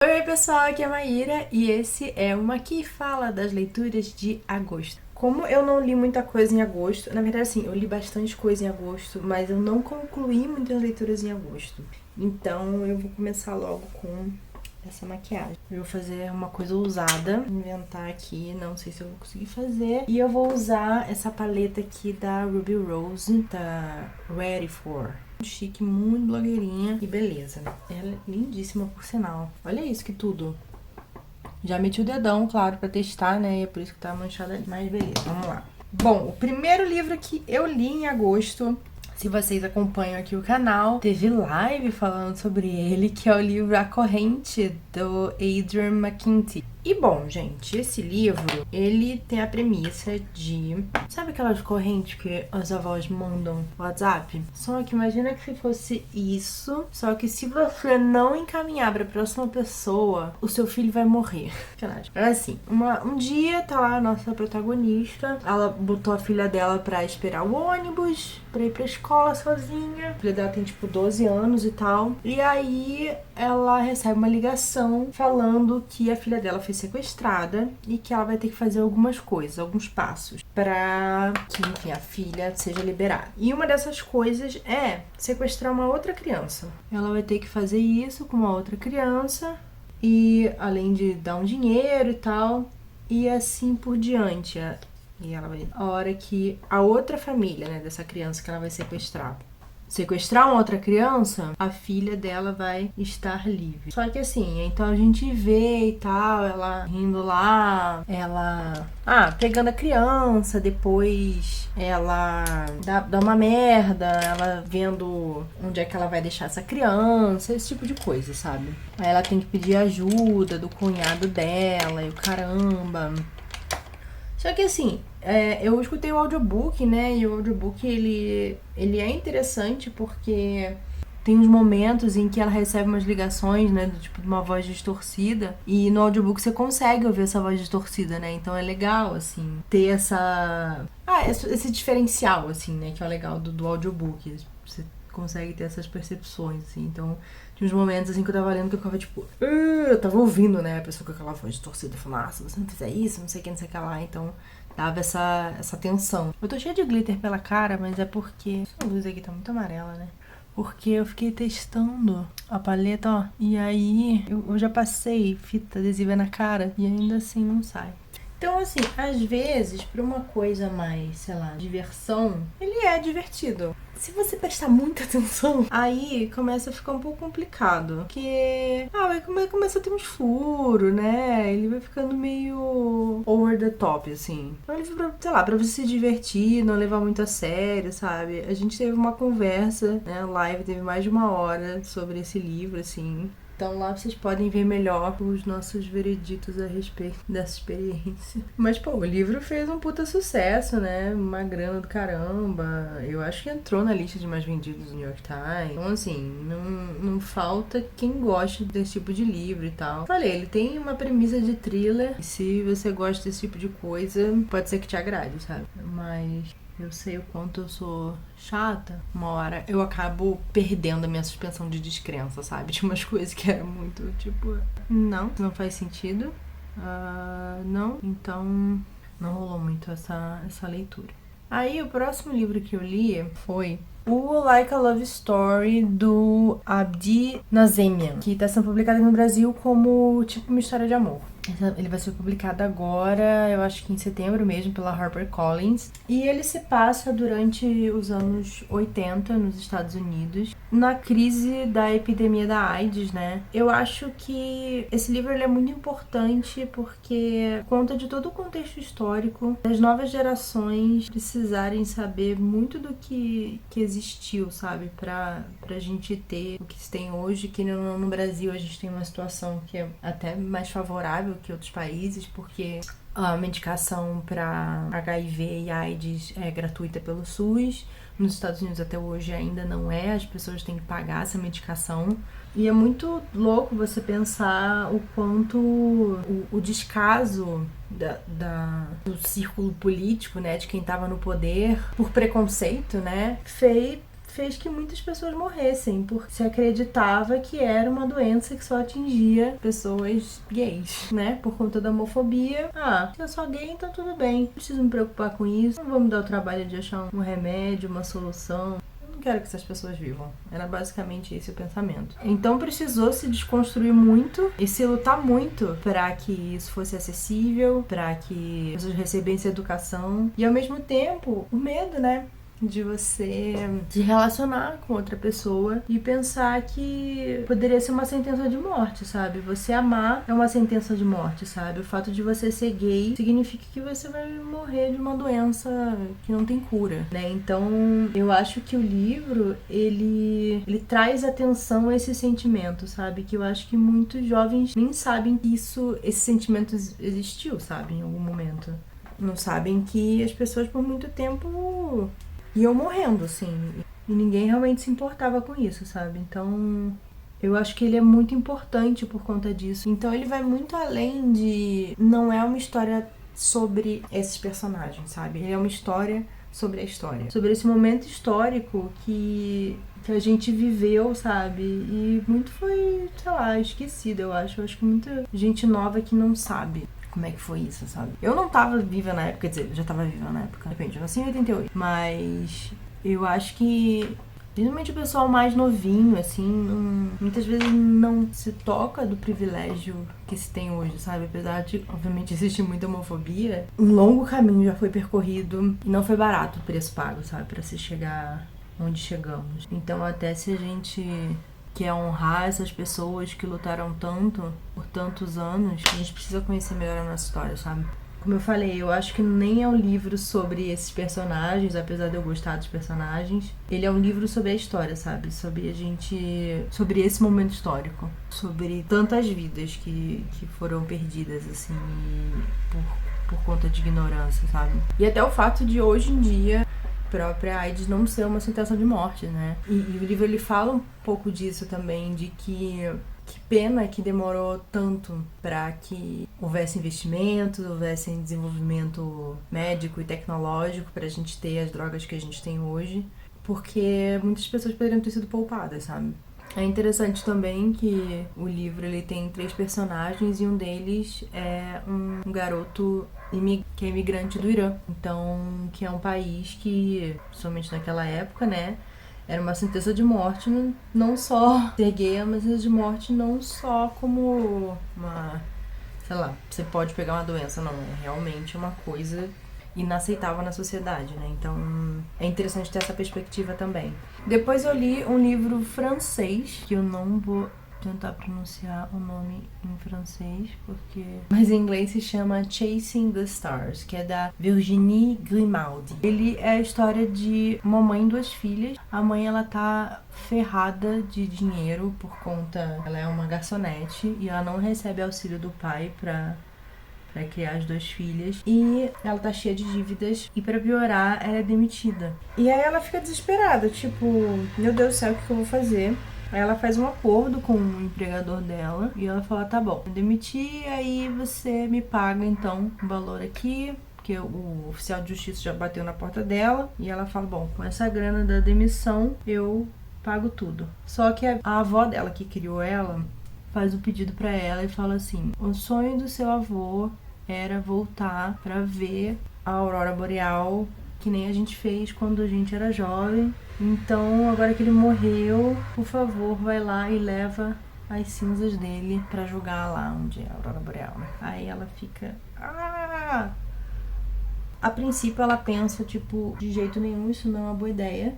Oi pessoal, aqui é a Maíra e esse é uma que fala das leituras de agosto. Como eu não li muita coisa em agosto, na verdade assim, eu li bastante coisa em agosto, mas eu não concluí muitas leituras em agosto. Então eu vou começar logo com essa maquiagem. Eu vou fazer uma coisa ousada, inventar aqui, não sei se eu vou conseguir fazer. E eu vou usar essa paleta aqui da Ruby Rose, da Ready For. Chique, muito blogueirinha e beleza. Ela é lindíssima, por sinal. Olha isso, que tudo. Já meti o dedão, claro, pra testar, né? E é por isso que tá manchada ali. Mas beleza, vamos lá. Bom, o primeiro livro que eu li em agosto, se vocês acompanham aqui o canal, teve live falando sobre ele, que é o livro A Corrente, do Adrian McKinty. E bom, gente, esse livro, ele tem a premissa de... Sabe aquelas correntes que as avós mandam no WhatsApp? Só que imagina que se fosse isso, só que se você não encaminhar pra próxima pessoa, o seu filho vai morrer. Assim, um dia tá lá a nossa protagonista, ela botou a filha dela pra esperar o ônibus, pra ir pra escola sozinha. A filha dela tem tipo 12 anos e tal. E aí ela recebe uma ligação falando que a filha dela foi sequestrada e que ela vai ter que fazer algumas coisas, alguns passos pra que, enfim, a filha seja liberada. E uma dessas coisas é sequestrar uma outra criança. Ela vai ter que fazer isso com uma outra criança e além de dar um dinheiro e tal, e assim por diante. E ela vai... A hora que a outra família, né, dessa criança que ela vai sequestrar uma outra criança, a filha dela vai estar livre. Só que assim, então a gente vê e tal, ela rindo lá, ela... pegando a criança, depois ela dá uma merda, ela vendo onde é que ela vai deixar essa criança, esse tipo de coisa, sabe? Aí ela tem que pedir ajuda do cunhado dela e o caramba... Só que assim, eu escutei o audiobook, né? E o audiobook, ele é interessante porque tem uns momentos em que ela recebe umas ligações, né? Do tipo de uma voz distorcida. E no audiobook você consegue ouvir essa voz distorcida, né? Então é legal, assim, ter esse diferencial, assim, né? Que é o legal do audiobook. Você consegue ter essas percepções, assim. Então, tinha uns momentos, assim, que eu tava lendo que eu ficava, tipo... eu tava ouvindo, né? A pessoa com aquela voz distorcida falando, se você não fizer isso, não sei o que, não sei o que lá. Então, dava essa tensão. Eu tô cheia de glitter pela cara, mas é porque... Essa luz aqui tá muito amarela, né? Porque eu fiquei testando a paleta, ó. E aí, eu já passei fita adesiva na cara e ainda assim não sai. Então, assim, às vezes, pra uma coisa mais, sei lá, diversão, ele é divertido. Se você prestar muita atenção, aí começa a ficar um pouco complicado. Porque, vai começar a ter uns furos, né? Ele vai ficando meio over the top, assim. Então ele fica, sei lá, pra você se divertir, não levar muito a sério, sabe? A gente teve uma conversa, né? A live teve mais de 1 hora sobre esse livro, assim. Então lá vocês podem ver melhor os nossos vereditos a respeito dessa experiência. Mas, pô, o livro fez um puta sucesso, né? Uma grana do caramba. Eu acho que entrou na lista de mais vendidos do New York Times. Então, assim, não falta quem goste desse tipo de livro e tal. Falei, ele tem uma premissa de thriller. E se você gosta desse tipo de coisa, pode ser que te agrade, sabe? Mas... eu sei o quanto eu sou chata. Uma hora eu acabo perdendo a minha suspensão de descrença, sabe? De umas coisas que era muito, tipo... não faz sentido. Não. Então, não rolou muito essa leitura. Aí, o próximo livro que eu li foi o Like a Love Story, do Abdi Nazemian, que tá sendo publicado aqui no Brasil como, tipo, uma história de amor. Ele vai ser publicado agora, eu acho que em setembro mesmo, pela HarperCollins. E ele se passa durante os anos 80 nos Estados Unidos, na crise da epidemia da AIDS, né? Eu acho que esse livro ele é muito importante porque conta de todo o contexto histórico, das novas gerações precisarem saber muito do que existiu, sabe? Pra gente ter o que se tem hoje, que no Brasil a gente tem uma situação que é até mais favorável que outros países, porque a medicação para HIV e AIDS é gratuita pelo SUS. Nos Estados Unidos até hoje ainda não é, as pessoas têm que pagar essa medicação. E é muito louco você pensar o quanto o descaso do círculo político, né, de quem estava no poder, por preconceito, né, fez que muitas pessoas morressem, porque se acreditava que era uma doença que só atingia pessoas gays, né? Por conta da homofobia. Se eu sou gay, então tudo bem. Não preciso me preocupar com isso. Não vou me dar o trabalho de achar um remédio, uma solução. Não quero que essas pessoas vivam. Era basicamente esse o pensamento. Então precisou se desconstruir muito e se lutar muito para que isso fosse acessível, para que as pessoas recebessem educação e ao mesmo tempo o medo, né? De você se relacionar com outra pessoa e pensar que poderia ser uma sentença de morte, sabe? Você amar é uma sentença de morte, sabe? O fato de você ser gay significa que você vai morrer de uma doença que não tem cura, né? Então, eu acho que o livro, ele traz atenção a esse sentimento, sabe? Que eu acho que muitos jovens nem sabem que esse sentimento existiu, sabe? Em algum momento. Não sabem que as pessoas por muito tempo iam morrendo, assim, e ninguém realmente se importava com isso, sabe? Então, eu acho que ele é muito importante por conta disso. Então, ele vai muito além de... Não é uma história sobre esses personagens, sabe? Ele é uma história sobre a história. Sobre esse momento histórico que a gente viveu, sabe? E muito foi, sei lá, esquecido, eu acho. Eu acho que muita gente nova que não sabe como é que foi isso, sabe? Eu não tava viva na época, quer dizer, eu já tava viva na época. Depende, eu nasci em 88. Mas eu acho que, principalmente o pessoal mais novinho, assim, muitas vezes não se toca do privilégio que se tem hoje, sabe? Apesar de, obviamente, existir muita homofobia, um longo caminho já foi percorrido e não foi barato o preço pago, sabe? Pra se chegar onde chegamos. Então, até se a gente quer honrar essas pessoas que lutaram tanto por tantos anos, a gente precisa conhecer melhor a nossa história, sabe? Como eu falei, eu acho que nem é um livro sobre esses personagens, apesar de eu gostar dos personagens. Ele é um livro sobre a história, sabe? Sobre sobre esse momento histórico. Sobre tantas vidas que foram perdidas, assim, por conta de ignorância, sabe? E até o fato de hoje em dia própria AIDS não ser uma sentença de morte, né? E o livro ele fala um pouco disso também, de que pena que demorou tanto para que houvesse investimentos, houvesse desenvolvimento médico e tecnológico para a gente ter as drogas que a gente tem hoje, porque muitas pessoas poderiam ter sido poupadas, sabe? É interessante também que o livro ele tem 3 personagens e um deles é um garoto que é imigrante do Irã. Então, que é um país que, somente naquela época, né, era uma sentença de morte, não só ser gay, é uma sentença de morte não só como uma, sei lá, você pode pegar uma doença, não, é realmente uma coisa inaceitável na sociedade, né? Então é interessante ter essa perspectiva também. Depois eu li um livro francês, que eu não vou tentar pronunciar o nome em francês, mas em inglês se chama Chasing the Stars, que é da Virginie Grimaldi. Ele é a história de uma mãe e 2 filhas. A mãe, ela tá ferrada de dinheiro por conta... Ela é uma garçonete e ela não recebe auxílio do pai pra criar as 2 filhas, e ela tá cheia de dívidas, e pra piorar, ela é demitida. E aí ela fica desesperada, tipo, meu Deus do céu, o que eu vou fazer? Aí ela faz um acordo com o empregador dela, e ela fala, tá bom, eu demiti, aí você me paga, então, um valor aqui, porque o oficial de justiça já bateu na porta dela, e ela fala, bom, com essa grana da demissão, eu pago tudo. Só que a avó dela, que criou ela, faz um pedido pra ela e fala assim, o sonho do seu avô era voltar pra ver a aurora boreal, que nem a gente fez quando a gente era jovem. Então, agora que ele morreu, por favor, vai lá e leva as cinzas dele pra jogar lá onde é a aurora boreal, né? Aí ela fica... A princípio ela pensa, tipo, de jeito nenhum, isso não é uma boa ideia.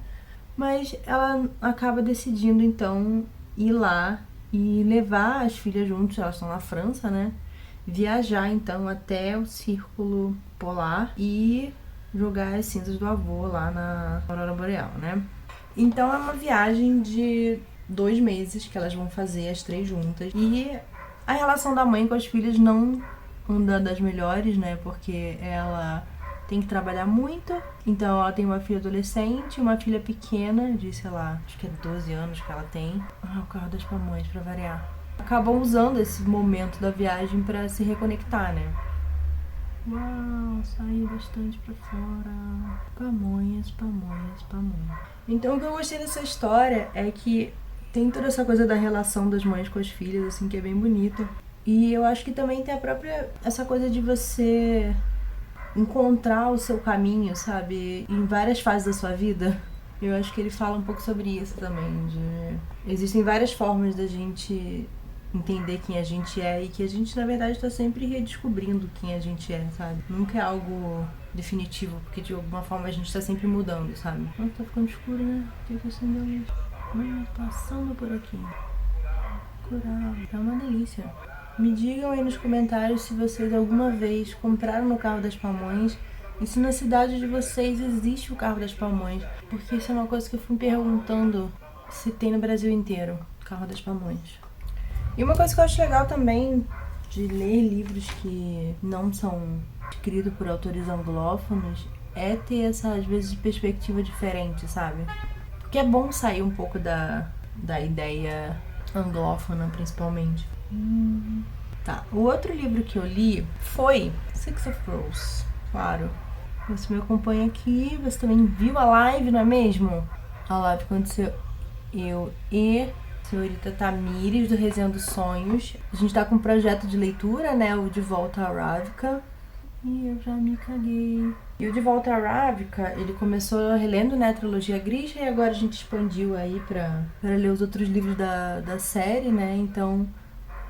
Mas ela acaba decidindo, então, ir lá e levar as filhas juntos, elas estão na França, né? Viajar, então, até o círculo polar e jogar as cinzas do avô lá na aurora boreal, né? Então é uma viagem de 2 meses que elas vão fazer, as 3 juntas. E a relação da mãe com as filhas não anda das melhores, né? Porque ela tem que trabalhar muito. Então ela tem uma filha adolescente, uma filha pequena, de, sei lá, acho que é 12 anos que ela tem. O carro das pamonhas, pra variar. Acabam usando esse momento da viagem pra se reconectar, né? Uau, saiu bastante pra fora. Pamonhas, pamonhas, pamonhas. Então o que eu gostei dessa história é que tem toda essa coisa da relação das mães com as filhas, assim, que é bem bonita. E eu acho que também tem a própria... essa coisa de você encontrar o seu caminho, sabe? Em várias fases da sua vida. Eu acho que ele fala um pouco sobre isso também. Existem várias formas da gente entender quem a gente é e que a gente, na verdade, tá sempre redescobrindo quem a gente é, sabe? Nunca é algo definitivo, porque de alguma forma a gente tá sempre mudando, sabe? Nossa, tá ficando escuro, né? Tem que acender a luz. Passando por aqui. Curar. É uma delícia. Me digam aí nos comentários se vocês alguma vez compraram no Carro das Pamonhas e se na cidade de vocês existe o Carro das Pamonhas. Porque isso é uma coisa que eu fui perguntando se tem no Brasil inteiro, o Carro das Pamonhas. E uma coisa que eu acho legal também de ler livros que não são escritos por autores anglófonos é ter essa, às vezes, perspectiva diferente, sabe? Porque é bom sair um pouco da ideia anglófona, principalmente. Tá, o outro livro que eu li foi Six of Crows, claro. Você me acompanha aqui, você também viu a live, não é mesmo? A live aconteceu eu e senhorita Tamires, do Resenha dos Sonhos. A gente tá com um projeto de leitura, né? O De Volta a Ravka. E eu já me caguei. E o De Volta a Ravka, ele começou relendo, né, a trilogia Grisha, e agora a gente expandiu aí pra ler os outros livros da série, né? Então,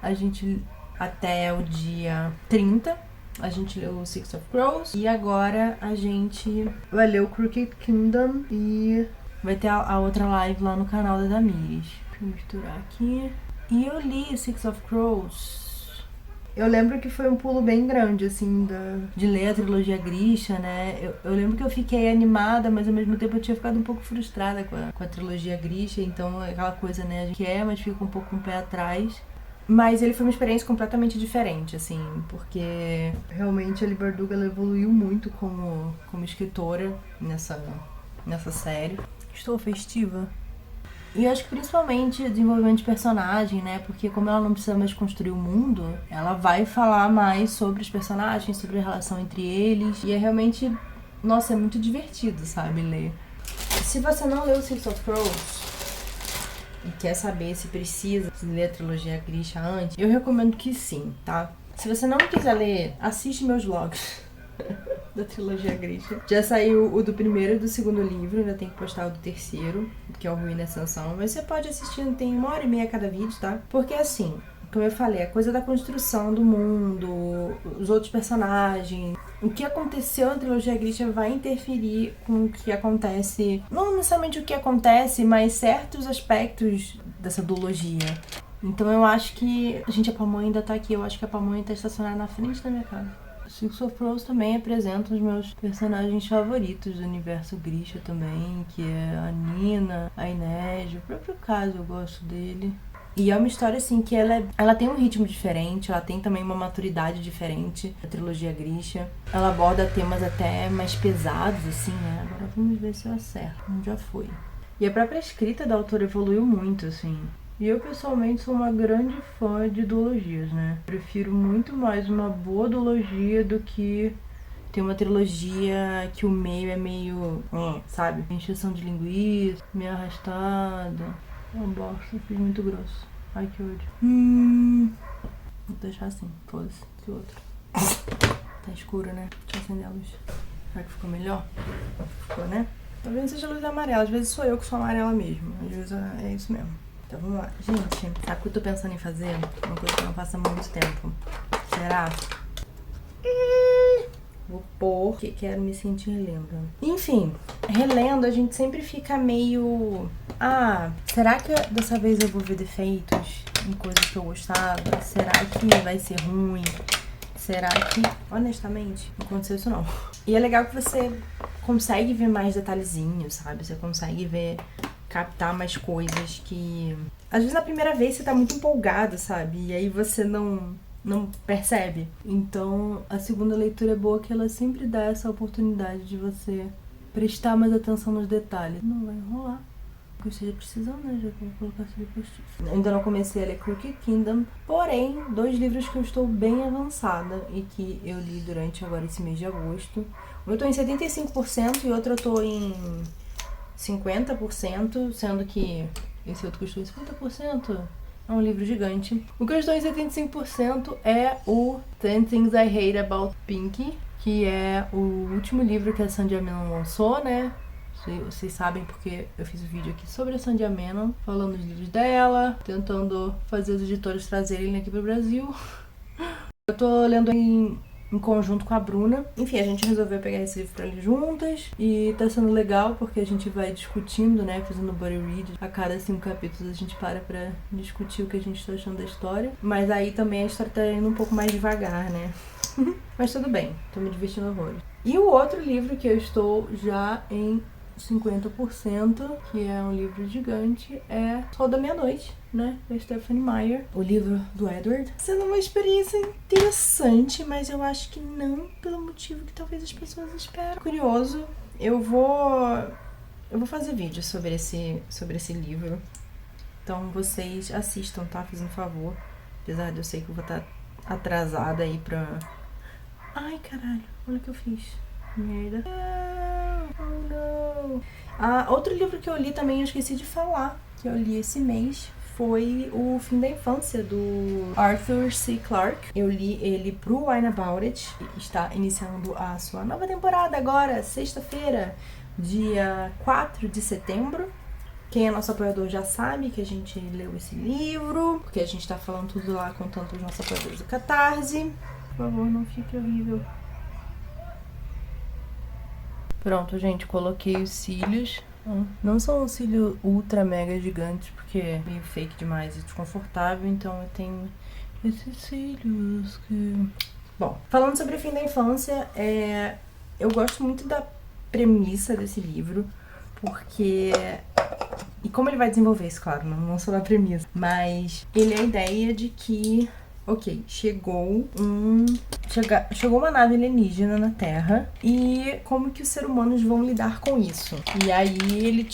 a gente, até o dia 30, a gente leu o Six of Crows. E agora a gente vai ler o Crooked Kingdom e vai ter a outra live lá no canal da Damires. Deixa eu misturar aqui. E eu li Six of Crows. Eu lembro que foi um pulo bem grande, assim, de ler a trilogia Grisha, né? Eu lembro que eu fiquei animada, mas ao mesmo tempo eu tinha ficado um pouco frustrada com a trilogia Grisha. Então, aquela coisa, né? A gente quer, mas fica um pouco com o pé atrás. Mas ele foi uma experiência completamente diferente, assim, porque realmente a Leigh Bardugo evoluiu muito como escritora nessa série. Estou festiva. E eu acho que principalmente o desenvolvimento de personagem, né? Porque como ela não precisa mais construir o mundo, ela vai falar mais sobre os personagens, sobre a relação entre eles. E é realmente, nossa, é muito divertido, sabe, ler. Se você não leu Six of Crows e quer saber se precisa ler a trilogia Grisha antes, eu recomendo que sim, tá? Se você não quiser ler, assiste meus vlogs da trilogia Grisha. Já saiu o do primeiro e do segundo livro, ainda tem que postar o do terceiro, que é o Ruína e Ascensão, mas você pode assistir, tem 1h30 cada vídeo, tá? Porque assim, como eu falei, a coisa da construção do mundo, os outros personagens, o que aconteceu na trilogia Grisha vai interferir com o que acontece, não necessariamente o que acontece, mas certos aspectos dessa duologia. Então eu acho que, gente, a pamonha ainda tá aqui, eu acho que a pamonha tá estacionada na frente da minha casa. Six of Crows também apresenta os meus personagens favoritos do universo Grisha também, que é a Nina, a Inês, o próprio Caso, eu gosto dele. E é uma história, assim, que ela tem um ritmo diferente, ela tem também uma maturidade diferente, a trilogia Grisha. Ela aborda temas até mais pesados, assim, né? Agora vamos ver se eu acerto, como já foi. E a própria escrita da autora evoluiu muito, assim. E eu, pessoalmente, sou uma grande fã de duologias, né? Prefiro muito mais uma boa duologia do que ter uma trilogia que o meio é meio, sabe? Encheção de linguiça, meio arrastada. Uma bosta, fiz muito grosso. Ai, que ódio. Vou deixar assim, foda-se. Esse outro. Tá escuro, né? Deixa eu acender a luz. Será que ficou melhor? Ficou, né? Talvez seja luz amarela. Às vezes sou eu que sou amarela mesmo. Às vezes é isso mesmo. Então vamos lá. Gente, sabe o que eu tô pensando em fazer? Uma coisa que não passa muito tempo. Será? Vou pôr, que quero me sentir relendo. Enfim, relendo a gente sempre fica meio... será que dessa vez eu vou ver defeitos em coisas que eu gostava? Será que vai ser ruim? Será que... Honestamente, não aconteceu isso não. E é legal que você consegue ver mais detalhezinhos, sabe? Você consegue captar mais coisas que... Às vezes na primeira vez você tá muito empolgado, sabe? E aí você não percebe. Então, a segunda leitura é boa que ela sempre dá essa oportunidade de você prestar mais atenção nos detalhes. Não vai rolar. que eu esteja precisando, né? Já que eu vou colocar isso depois disso. Ainda não comecei a ler Crooked Kingdom, porém, 2 livros que eu estou bem avançada e que eu li durante agora esse mês de agosto. Um eu tô em 75% e outro eu tô em 50%, sendo que esse outro que eu estou em 50% é um livro gigante. O que eu estou em 75% é o 10 Things I Hate About Pink, que é o último livro que a Sandra Menon lançou, né? Vocês sabem porque eu fiz um vídeo aqui sobre a Sandra Menon, falando dos livros dela, tentando fazer os editores trazerem ele aqui pro Brasil. Eu tô lendo em conjunto com a Bruna. Enfim, a gente resolveu pegar esse livro pra ler juntas. E tá sendo legal porque a gente vai discutindo, né? Fazendo buddy read. A cada 5 capítulos a gente para pra discutir o que a gente tá achando da história. Mas aí também a história tá indo um pouco mais devagar, né? Mas tudo bem, tô me divertindo horrores. E o outro livro que eu estou já em 50%, que é um livro gigante, é Sol da Meia-Noite, né, da Stephenie Meyer, o livro do Edward. Sendo uma experiência interessante, mas eu acho que não pelo motivo que talvez as pessoas esperam. Curioso, eu vou fazer vídeo sobre esse livro, então vocês assistam, tá, fazendo favor, apesar de eu sei que eu vou estar atrasada aí pra... Ai, caralho, olha o que eu fiz. Merda. Oh, não. Outro livro que eu li também, eu esqueci de falar, que eu li esse mês, foi O Fim da Infância, do Arthur C. Clarke. Eu li ele pro Wine About It, e está iniciando a sua nova temporada agora, sexta-feira, dia 4 de setembro. Quem é nosso apoiador já sabe que a gente leu esse livro, porque a gente tá falando tudo lá contando os nossos apoiadores do Catarse. Por favor, não fique horrível. Pronto, gente, coloquei os cílios. Não são os cílios ultra mega gigantes, porque é meio fake demais e desconfortável, então eu tenho esses cílios que... Bom, falando sobre o fim da infância, eu gosto muito da premissa desse livro, porque... E como ele vai desenvolver isso, claro, não só da premissa, mas ele é a ideia de que... Ok, chegou uma nave alienígena na Terra e como que os seres humanos vão lidar com isso? E aí ele,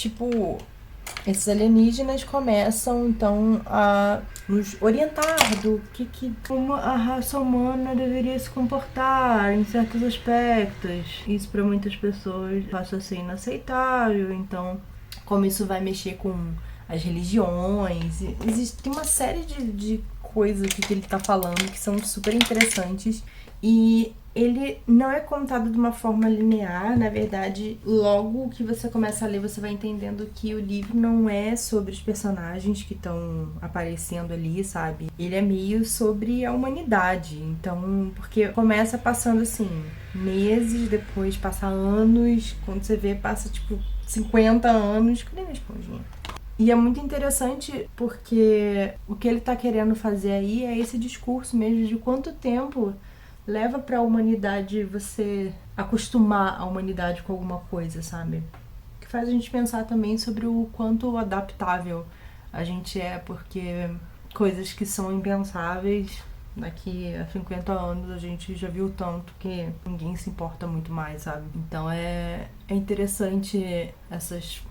esses alienígenas começam então a nos orientar do que como a raça humana deveria se comportar em certos aspectos. Isso para muitas pessoas passa a ser inaceitável, então como isso vai mexer com as religiões. Tem uma série de coisas que ele tá falando que são super interessantes e ele não é contado de uma forma linear. Na verdade, logo que você começa a ler, você vai entendendo que o livro não é sobre os personagens que estão aparecendo ali, sabe? Ele é meio sobre a humanidade. Então, porque começa passando assim, meses, depois passa anos, quando você vê, passa 50 anos. Cadê minha esponjinha? E é muito interessante porque o que ele tá querendo fazer aí é esse discurso mesmo de quanto tempo leva pra humanidade você acostumar a humanidade com alguma coisa, sabe? Que faz a gente pensar também sobre o quanto adaptável a gente é, porque coisas que são impensáveis daqui a 50 anos a gente já viu tanto que ninguém se importa muito mais, sabe? Então é interessante essas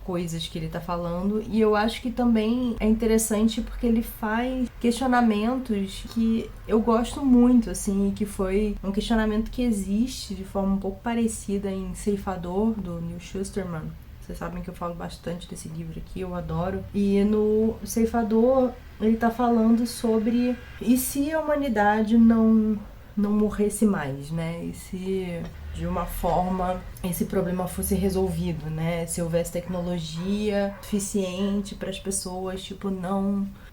coisas que ele tá falando, e eu acho que também é interessante porque ele faz questionamentos que eu gosto muito, assim, que foi um questionamento que existe de forma um pouco parecida em Ceifador, do Neil Shusterman. Vocês sabem que eu falo bastante desse livro aqui, eu adoro. E no Ceifador ele tá falando sobre e se a humanidade não morresse mais, né? E se de uma forma esse problema fosse resolvido, né? Se houvesse tecnologia suficiente para as pessoas,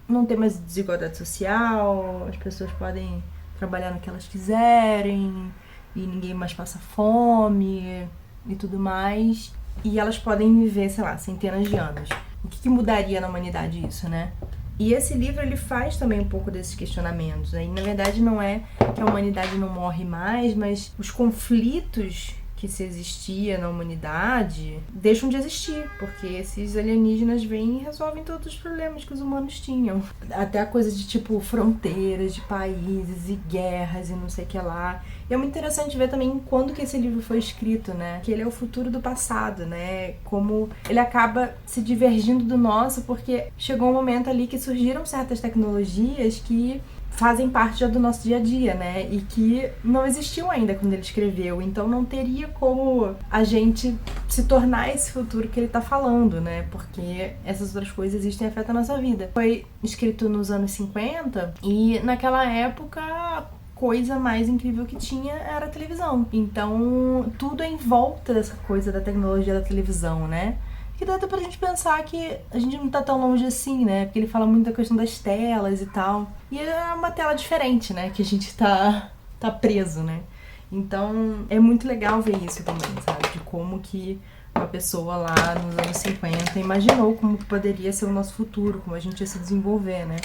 não ter mais desigualdade social, as pessoas podem trabalhar no que elas quiserem e ninguém mais passa fome e tudo mais, e elas podem viver, sei lá, centenas de anos. O que mudaria na humanidade isso, né? E esse livro, ele faz também um pouco desses questionamentos. Aí, na verdade, não é que a humanidade não morre mais, mas os conflitos que se existia na humanidade, deixam de existir, porque esses alienígenas vêm e resolvem todos os problemas que os humanos tinham. Até a coisa de, tipo, fronteiras de países e guerras e não sei o que lá. E é muito interessante ver também quando que esse livro foi escrito, né? Que ele é o futuro do passado, né? Como ele acaba se divergindo do nosso, porque chegou um momento ali que surgiram certas tecnologias que fazem parte já do nosso dia a dia, né? E que não existiam ainda quando ele escreveu. Então não teria como a gente se tornar esse futuro que ele tá falando, né? Porque essas outras coisas existem e afetam a nossa vida. Foi escrito nos anos 50 e naquela época a coisa mais incrível que tinha era a televisão. Então tudo é em volta dessa coisa da tecnologia da televisão, né? Que dá até pra gente pensar que a gente não tá tão longe assim, né? Porque ele fala muito da questão das telas e tal. E é uma tela diferente, né? Que a gente tá preso, né? Então é muito legal ver isso também, sabe? De como que uma pessoa lá nos anos 50 imaginou como que poderia ser o nosso futuro, como a gente ia se desenvolver, né?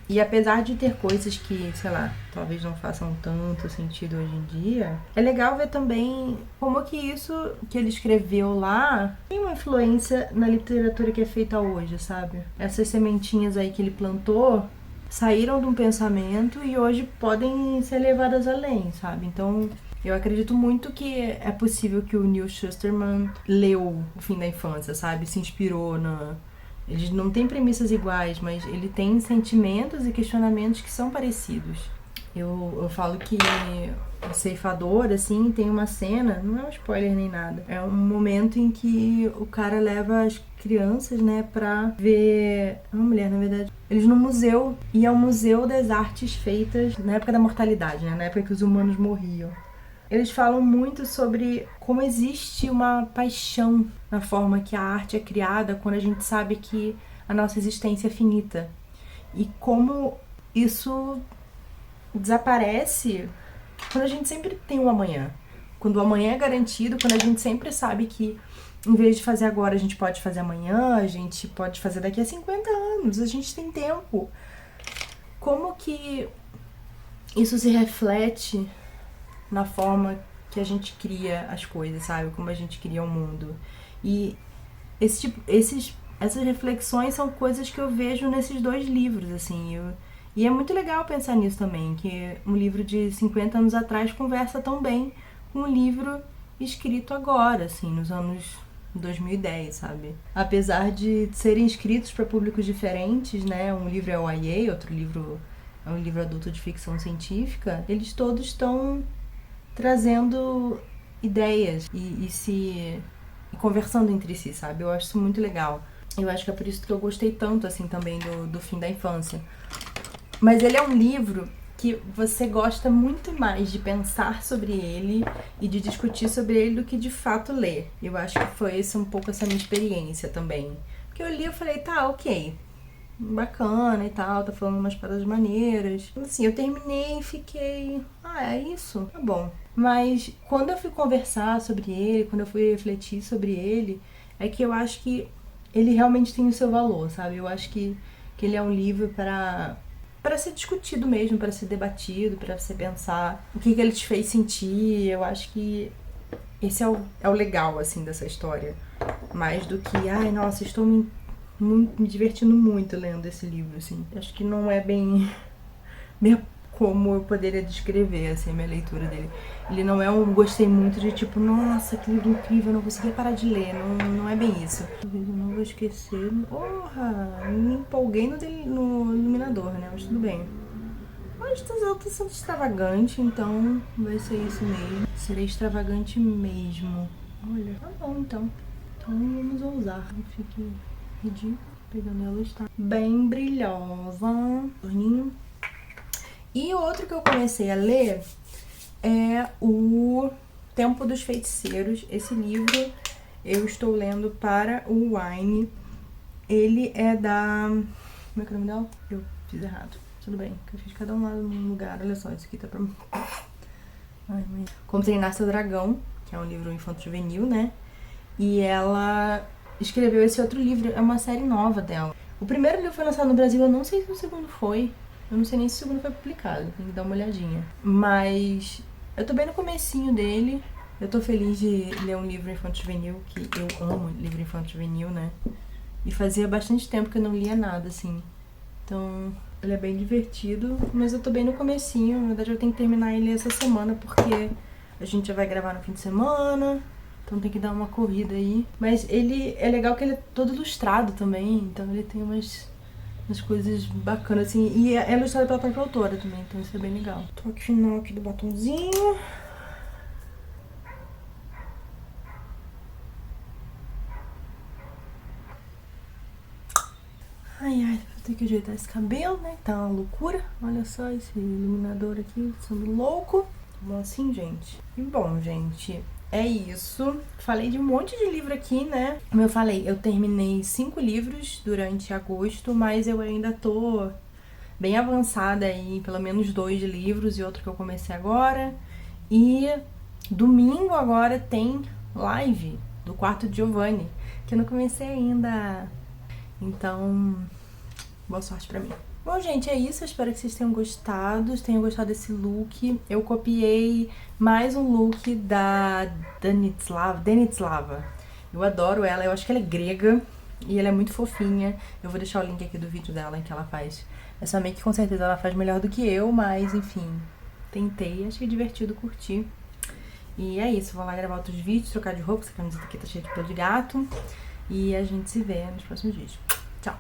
E apesar de ter coisas que, sei lá, talvez não façam tanto sentido hoje em dia, é legal ver também como que isso que ele escreveu lá tem uma influência na literatura que é feita hoje, sabe? Essas sementinhas aí que ele plantou saíram de um pensamento e hoje podem ser levadas além, sabe? Então, eu acredito muito que é possível que o Neil Shusterman leu O Fim da Infância, sabe? Se inspirou na... Eles não têm premissas iguais, mas ele tem sentimentos e questionamentos que são parecidos. Eu falo que o Ceifador, assim, tem uma cena, não é um spoiler nem nada, é um momento em que o cara leva as crianças, né, pra ver... Uma mulher, na verdade. Eles num museu, e é um museu das artes feitas na época da mortalidade, né, na época que os humanos morriam. Eles falam muito sobre como existe uma paixão na forma que a arte é criada quando a gente sabe que a nossa existência é finita. E como isso desaparece quando a gente sempre tem um amanhã. Quando o amanhã é garantido, quando a gente sempre sabe que em vez de fazer agora, a gente pode fazer amanhã, a gente pode fazer daqui a 50 anos, a gente tem tempo. Como que isso se reflete na forma que a gente cria as coisas, sabe? Como a gente cria o mundo. E essas reflexões são coisas que eu vejo nesses dois livros, assim. E é muito legal pensar nisso também, que um livro de 50 anos atrás conversa tão bem com um livro escrito agora, assim, nos anos 2010, sabe? Apesar de serem escritos para públicos diferentes, né? Um livro é o YA, outro livro é um livro adulto de ficção científica, eles todos estão trazendo ideias e conversando entre si, sabe? Eu acho isso muito legal. Eu acho que é por isso que eu gostei tanto, assim, também do Fim da Infância. Mas ele é um livro que você gosta muito mais de pensar sobre ele e de discutir sobre ele do que de fato ler. Eu acho que foi um pouco essa minha experiência também. Porque eu li e falei, tá, ok, bacana e tal, tá falando umas paradas maneiras. Assim, eu terminei e fiquei, é isso, tá bom. Mas quando eu fui conversar sobre ele, quando eu fui refletir sobre ele, é que eu acho que ele realmente tem o seu valor, sabe? Eu acho que ele é um livro para ser discutido mesmo, para ser debatido, para você pensar o que ele te fez sentir. Eu acho que esse é o legal, assim, dessa história. Mais do que, nossa, estou me divertindo muito lendo esse livro, assim. Acho que não é bem como eu poderia descrever, assim, a minha leitura dele. Ele não é gostei muito de tipo, nossa, que livro incrível, eu não conseguia parar de ler. Não é bem isso. Eu não vou esquecer. Porra, me empolguei no Iluminador, né? Mas tudo bem. Mas eu tô sendo extravagante, então vai ser isso mesmo. Serei extravagante mesmo. Olha, tá bom então. Então vamos ousar. Não fique ridículo. Pegando a luz, tá bem brilhosa. Torninho. E o outro que eu comecei a ler é o Tempo dos Feiticeiros. Esse livro eu estou lendo para o Wine. Ele é da... Como é que é o nome dela? Eu fiz errado. Tudo bem, que eu fiz cada um lá no lugar. Olha só, isso aqui tá pra mim. Como Treinar Seu Dragão, que é um livro infanto-juvenil, né? E ela escreveu esse outro livro. É uma série nova dela. O primeiro livro foi lançado no Brasil, eu não sei se o segundo foi. Eu não sei nem se o segundo foi publicado, tem que dar uma olhadinha. Mas eu tô bem no comecinho dele. Eu tô feliz de ler um livro infanto-juvenil, que eu amo livro infanto-juvenil, né? E fazia bastante tempo que eu não lia nada, assim. Então, ele é bem divertido, mas eu tô bem no comecinho. Na verdade, eu tenho que terminar ele essa semana, porque a gente já vai gravar no fim de semana. Então tem que dar uma corrida aí. Mas ele é legal que ele é todo ilustrado também. Então ele tem umas coisas bacanas, assim. E é ilustrado pela própria autora também, então isso é bem legal. Toque final aqui do batonzinho. Ai, ai, vou ter que ajeitar esse cabelo, né? Tá uma loucura. Olha só esse iluminador aqui sendo louco. Bom, assim, gente. E bom, gente, é isso. Falei de um monte de livro aqui, né? Como eu falei, eu terminei 5 livros durante agosto, mas eu ainda tô bem avançada aí, pelo menos 2 livros e outro que eu comecei agora. E domingo agora tem live do Quarto de Giovanni, que eu não comecei ainda. Então, boa sorte pra mim. Bom, gente, é isso. Eu espero que vocês tenham gostado desse look. Eu copiei mais um look da Denislava. Eu adoro ela, eu acho que ela é grega e ela é muito fofinha. Eu vou deixar o link aqui do vídeo dela em que ela faz essa make, com certeza ela faz melhor do que eu, mas enfim, tentei, achei divertido, curti. E é isso, vou lá gravar outros vídeos, trocar de roupa, essa camiseta aqui tá cheia de pelo de gato. E a gente se vê nos próximos vídeos.